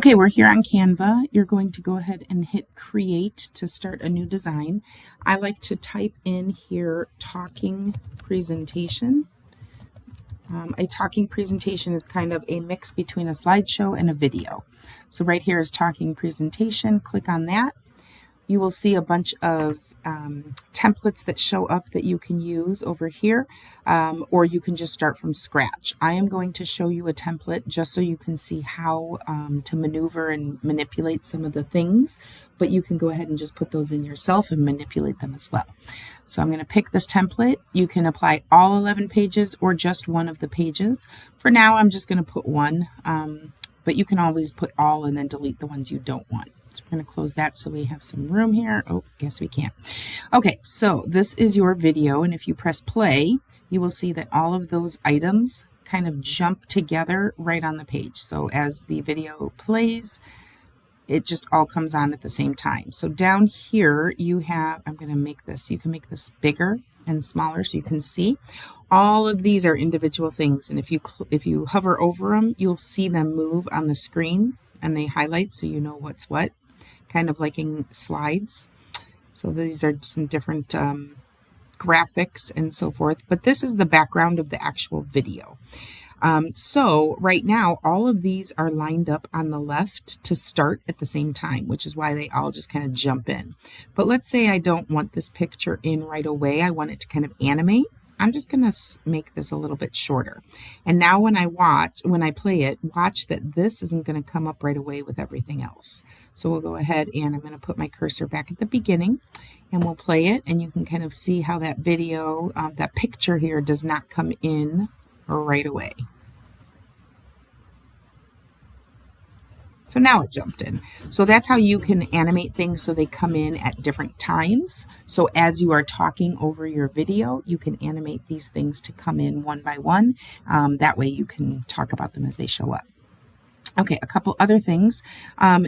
Okay, we're here on Canva. You're going to go ahead and hit create to start a new design. I like to type in here talking presentation. A talking presentation is kind of a mix between a slideshow and a video. So right here is talking presentation. Click on that. You will see a bunch of templates that show up that you can use over here, or you can just start from scratch. I am going to show you a template just so you can see how to maneuver and manipulate some of the things, but you can go ahead and just put those in yourself and manipulate them as well. So I'm going to pick this template. You can apply all 11 pages or just one of the pages. For now, I'm just going to put one, but you can always put all and then delete the ones you don't want. So we're going to close that so we have some room here. Oh, guess we can't. Okay, so this is your video, and if you press play, you will see that all of those items kind of jump together right on the page. So as the video plays, it just all comes on at the same time. So down here you have, I'm going to make this, you can make this bigger and smaller so you can see. All of these are individual things, and if you hover over them, you'll see them move on the screen and they highlight so you know what's what, kind of like in slides. So these are some different graphics and so forth, but this is the background of the actual video. So right now, all of these are lined up on the left to start at the same time, which is why they all just kind of jump in. But let's say I don't want this picture in right away. I want it to kind of animate. I'm just going to make this a little bit shorter. And now when I play it, watch that this isn't going to come up right away with everything else. So we'll go ahead and I'm going to put my cursor back at the beginning and we'll play it, and you can kind of see how that video, that picture here does not come in right away. So now it jumped in. So that's how you can animate things so they come in at different times. So as you are talking over your video, you can animate these things to come in one by one. That way you can talk about them as they show up. Okay, a couple other things.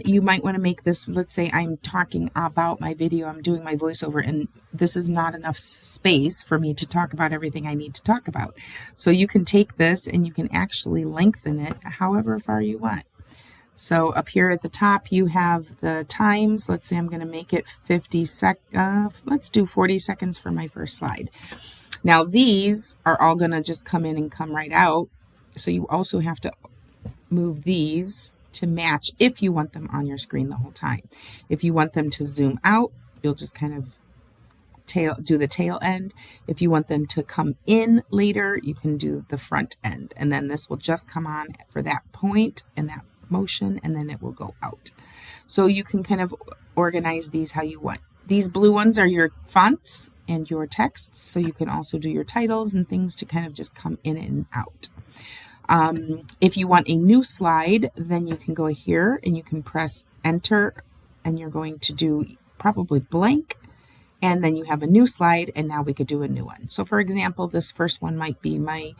You might want to make this, let's say I'm talking about my video, I'm doing my voiceover, and this is not enough space for me to talk about everything I need to talk about. So you can take this and you can actually lengthen it however far you want. So up here at the top, you have the times. Let's say I'm going to make it 50 seconds. Let's do 40 seconds for my first slide. Now these are all going to just come in and come right out. So you also have to move these to match if you want them on your screen the whole time. If you want them to zoom out, you'll just kind of do the tail end. If you want them to come in later, you can do the front end. And then this will just come on for that point and that motion, and then it will go out. So you can kind of organize these how you want. These blue ones are your fonts and your texts, so you can also do your titles and things to kind of just come in and out. If you want a new slide, then you can go here and you can press enter, and you're going to do probably blank, and then you have a new slide, and now we could do a new one. So for example, this first one might be my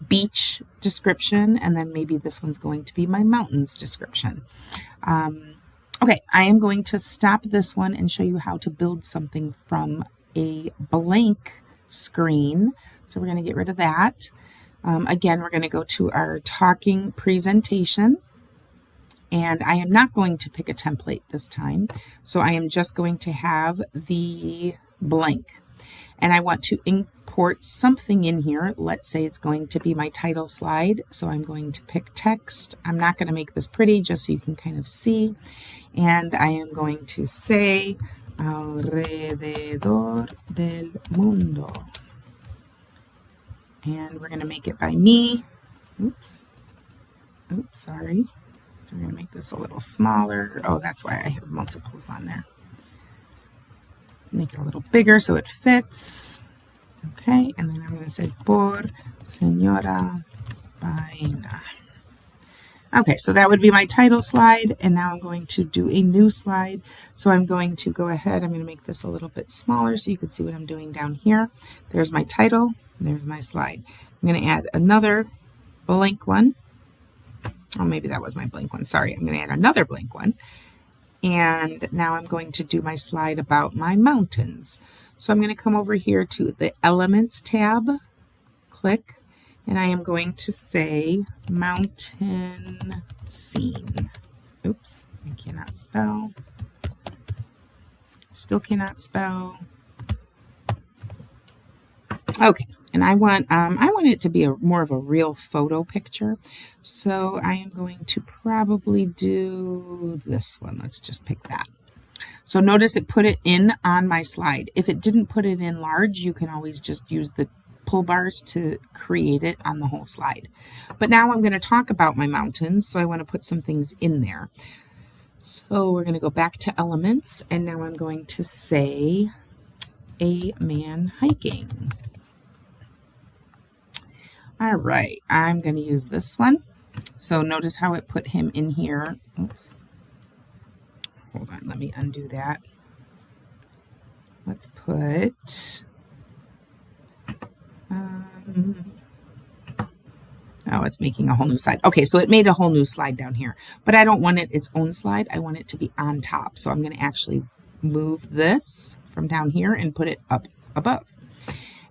beach description, and then maybe this one's going to be my mountains description. Okay, I am going to stop this one and show you how to build something from a blank screen. So we're going to get rid of that. Again, we're going to go to our talking presentation, and I am not going to pick a template this time. So I am just going to have the blank, and I want to import something in here. Let's say it's going to be my title slide. So I'm going to pick text. I'm not going to make this pretty, just so you can kind of see. And I am going to say alrededor del mundo. And we're going to make it by me. Oops, sorry. So we're going to make this a little smaller. Oh, that's why I have multiples on there. Make it a little bigger so it fits. Okay, and then I'm going to say por señora Baena. Okay, so that would be my title slide, and now I'm going to do a new slide. So I'm going to go ahead, I'm going to make this a little bit smaller so you can see what I'm doing down here. There's my title, and there's my slide. I'm going to add another blank one. Oh, maybe that was my blank one. Sorry, I'm going to add another blank one. And now I'm going to do my slide about my mountains. So I'm going to come over here to the Elements tab, click, and I am going to say mountain scene. Oops, I cannot spell. Still cannot spell. Okay, and I want it to be more of a real photo picture. So I am going to probably do this one. Let's just pick that. So notice it put it in on my slide. If it didn't put it in large, you can always just use the pull bars to create it on the whole slide. But now I'm going to talk about my mountains, so I want to put some things in there. So we're going to go back to elements, and now I'm going to say a man hiking. All right, I'm going to use this one. So notice how it put him in here. Oops. Hold on, let me undo that. Let's put, oh, it's making a whole new slide. Okay, so it made a whole new slide down here, but I don't want it its own slide. I want it to be on top. So I'm going to actually move this from down here and put it up above.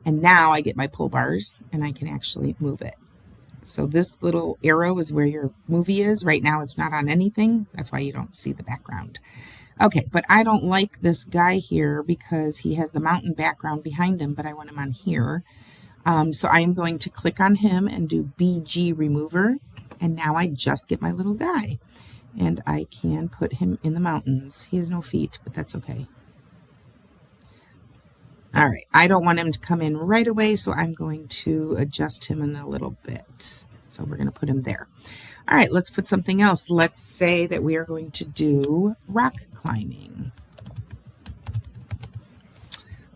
And now I get my pull bars and I can actually move it. So this little arrow is where your movie is. Right now it's not on anything. That's why you don't see the background. Okay, but I don't like this guy here because he has the mountain background behind him, but I want him on here. So I am going to click on him and do BG remover. And now I just get my little guy. And I can put him in the mountains. He has no feet, but that's okay. All right, I don't want him to come in right away, so I'm going to adjust him in a little bit. So we're going to put him there. All right, let's put something else. Let's say that we are going to do rock climbing.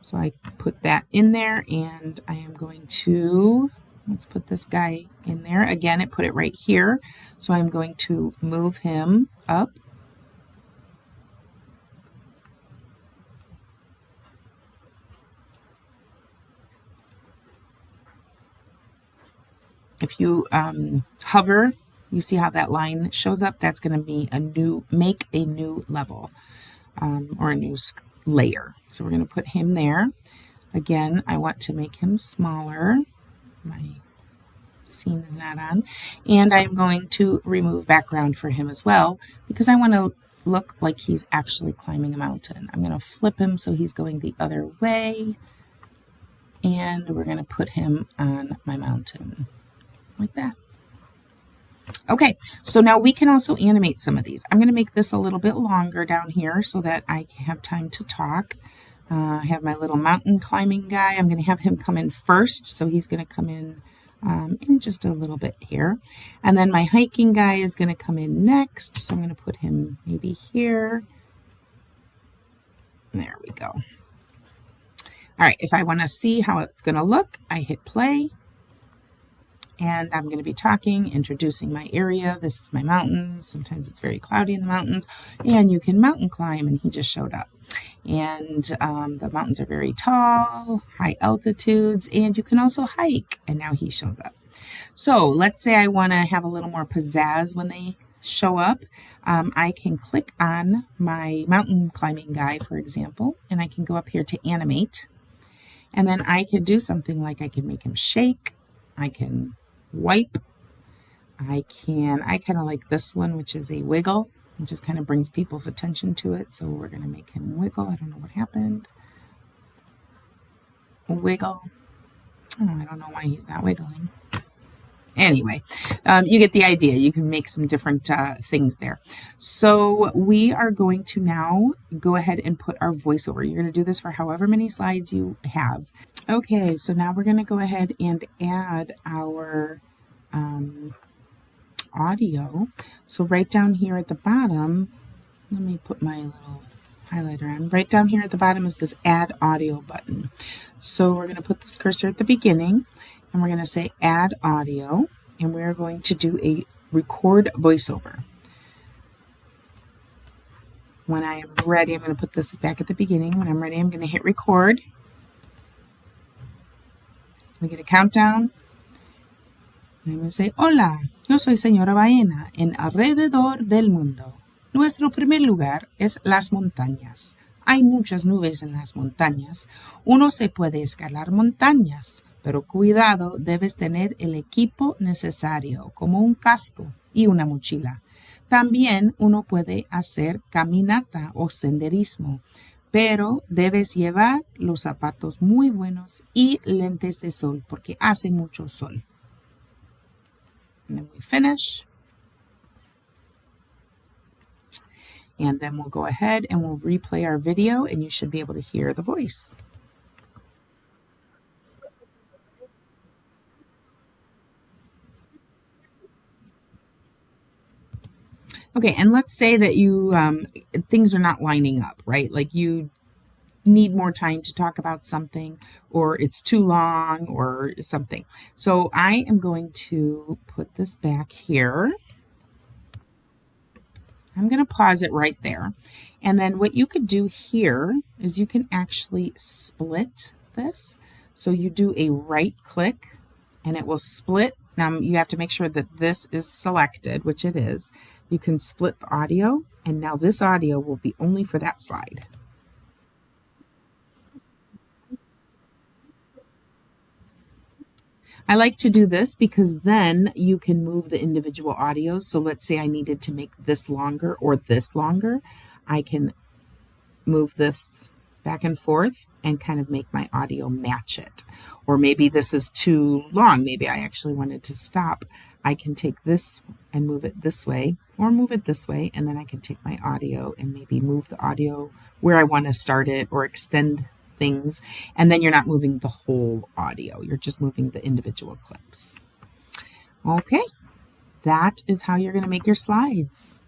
So I put that in there, and I am going to, let's put this guy in there. Again, it put it right here. So I'm going to move him up. If you hover, you see how that line shows up? That's going to be make a new level or a new layer. So we're going to put him there. Again, I want to make him smaller. My scene is not on. And I'm going to remove background for him as well because I want to look like he's actually climbing a mountain. I'm going to flip him so he's going the other way. And we're going to put him on my mountain. Like that. Okay, so now we can also animate some of these. I'm going to make this a little bit longer down here so that I have time to talk. I have my little mountain climbing guy. I'm going to have him come in first, so he's going to come in just a little bit here. And then my hiking guy is going to come in next, so I'm going to put him maybe here. There we go. All right, if I want to see how it's going to look, I hit play. And I'm going to be talking, introducing my area. This is my mountains. Sometimes it's very cloudy in the mountains. And you can mountain climb, and he just showed up. And the mountains are very tall, high altitudes, and you can also hike. And now he shows up. So let's say I want to have a little more pizzazz when they show up. I can click on my mountain climbing guy, for example, and I can go up here to animate. And then I could do something like I can make him shake. I can wipe. I kind of like this one, which is a wiggle. It just kind of brings people's attention to it. So we're going to make him wiggle. I don't know what happened. Wiggle. Oh, I don't know why he's not wiggling. Anyway, you get the idea. You can make some different things there. So we are going to now go ahead and put our voiceover. You're going to do this for however many slides you have. Okay, so now we're going to go ahead and add our audio. So right down here at the bottom, let me put my little highlighter on. Right down here at the bottom is this add audio button. So we're going to put this cursor at the beginning, and we're going to say add audio, and we're going to do a record voiceover. When I am ready, I'm going to put this back at the beginning. When I'm ready, I'm going to hit record. We get a countdown. And I'm going to say, hola, yo soy señora Baena en alrededor del mundo. Nuestro primer lugar es las montañas. Hay muchas nubes en las montañas. Uno se puede escalar montañas, pero cuidado, debes tener el equipo necesario, como un casco y una mochila. También uno puede hacer caminata o senderismo, pero debes llevar los zapatos muy buenos y lentes de sol porque hace mucho sol. And then we finish. And then we'll go ahead and we'll replay our video and you should be able to hear the voice. Okay, and let's say that you things are not lining up, right? Like you need more time to talk about something, or it's too long, or something. So I am going to put this back here. I'm going to pause it right there. And then what you could do here is you can actually split this. So you do a right click and it will split. Now you have to make sure that this is selected, which it is. You can split the audio, and now this audio will be only for that slide. I like to do this because then you can move the individual audios. So let's say I needed to make this longer or this longer. I can move this back and forth and kind of make my audio match it. Or maybe this is too long. Maybe I actually wanted to stop. I can take this and move it this way or move it this way, and then I can take my audio and maybe move the audio where I want to start it or extend things, and then you're not moving the whole audio. You're just moving the individual clips. Okay, that is how you're going to make your slides.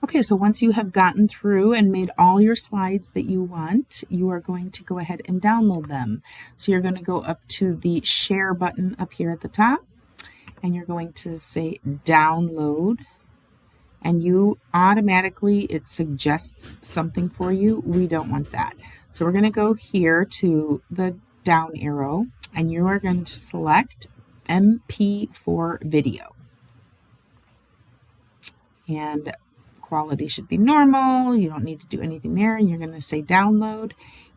Okay, so once you have gotten through and made all your slides that you want, you are going to go ahead and download them. So you're going to go up to the share button up here at the top, and you're going to say download, and you automatically, it suggests something for you. We don't want that. So we're going to go here to the down arrow, and you are going to select MP4 video. And quality should be normal. You don't need to do anything there. And you're going to say download.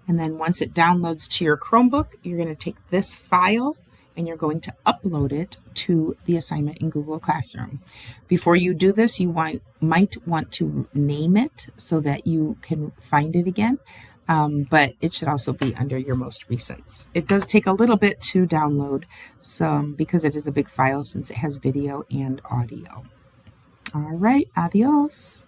And then once it downloads to your Chromebook, you're going to take this file and you're going to upload it to the assignment in Google Classroom. Before you do this, you might want to name it so that you can find it again. But it should also be under your most recents. It does take a little bit to download some because it is a big file since it has video and audio. All right, adios.